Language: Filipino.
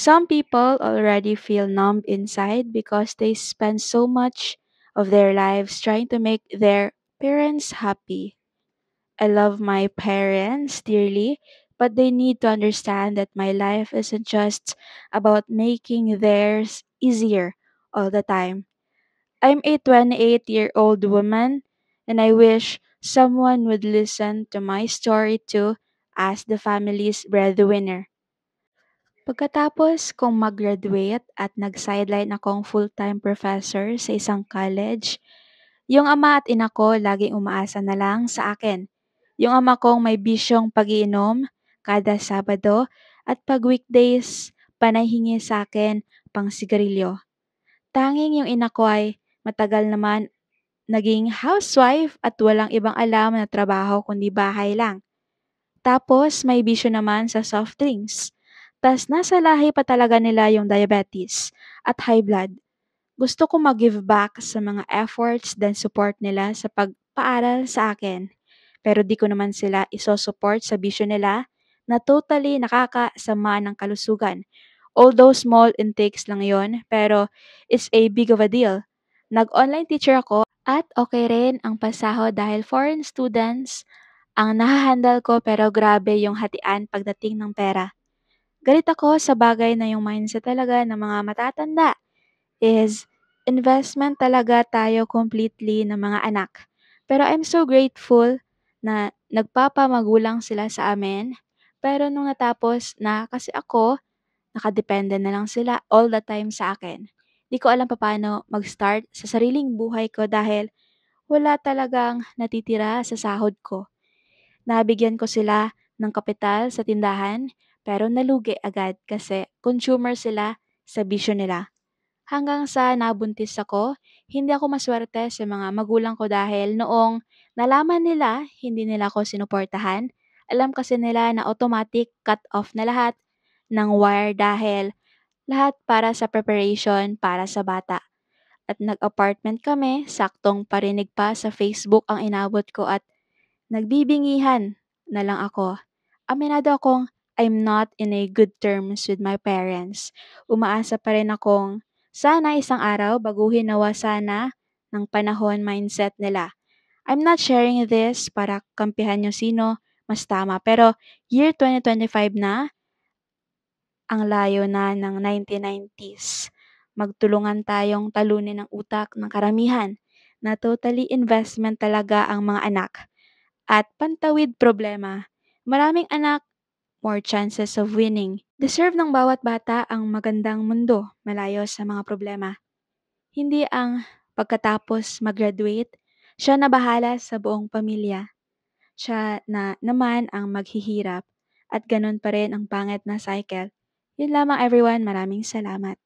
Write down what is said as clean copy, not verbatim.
Some people already feel numb inside because they spend so much of their lives trying to make their parents happy. I love my parents dearly, but they need to understand that my life isn't just about making theirs easier all the time. I'm a 28-year-old woman, and I wish someone would listen to my story too as the family's breadwinner. Pagkatapos kong mag-graduate at nag-sideline akong full-time professor sa isang college, yung ama at ina ko laging umaasa na lang sa akin. Yung ama kong may bisyong pag-iinom kada Sabado at pag weekdays panahingi sa akin pang sigarilyo. Tanging yung ina ko ay matagal naman naging housewife at walang ibang alam na trabaho kundi bahay lang. Tapos may bisyo naman sa soft drinks. Tas nasa lahi pa talaga nila yung diabetes at high blood. Gusto ko mag-give back sa mga efforts dan support nila sa pagpaaral sa akin. Pero di ko naman sila iso-support sa bisyo nila na totally nakakasama ng kalusugan. Although small intakes lang yon, pero it's a big of a deal. Nag-online teacher ako at okay rin ang pasahod dahil foreign students ang nahahandle ko pero grabe yung hatian pagdating ng pera. Galit ako sa bagay na yung mindset talaga ng mga matatanda is investment talaga tayo completely ng mga anak. Pero I'm so grateful na nagpapamagulang sila sa amin. Pero nung natapos na kasi ako, nakadepende na lang sila all the time sa akin. Di ko alam paano mag-start sa sariling buhay ko dahil wala talagang natitira sa sahod ko. Nabigyan ko sila ng kapital sa tindahan pero nalugi agad kasi consumer sila sa bisyo nila. Hanggang sa nabuntis ako, hindi ako maswerte sa mga magulang ko dahil noong nalaman nila hindi nila ako sinuportahan, alam kasi nila na automatic cut off na lahat ng wire dahil lahat para sa preparation para sa bata. At nag-apartment kami, saktong parinig pa sa Facebook ang inabot ko at nagbibingihan na lang ako. Aminado akong I'm not in a good terms with my parents. Umaasa pa rin akong sana isang araw baguhin nawa sana ng panahon mindset nila. I'm not sharing this para kampihan nyo sino mas tama. Pero year 2025 na, ang layo na ng 1990s. Magtulungan tayong talunin ang utak ng karamihan na totally investment talaga ang mga anak at pantawid problema. Maraming anak, more chances of winning. Deserve ng bawat bata ang magandang mundo, malayo sa mga problema. Hindi ang pagkatapos mag-graduate, siya na bahala sa buong pamilya. Siya na naman ang maghihirap at ganun pa rin ang pangit na cycle. Yun lamang everyone, maraming salamat.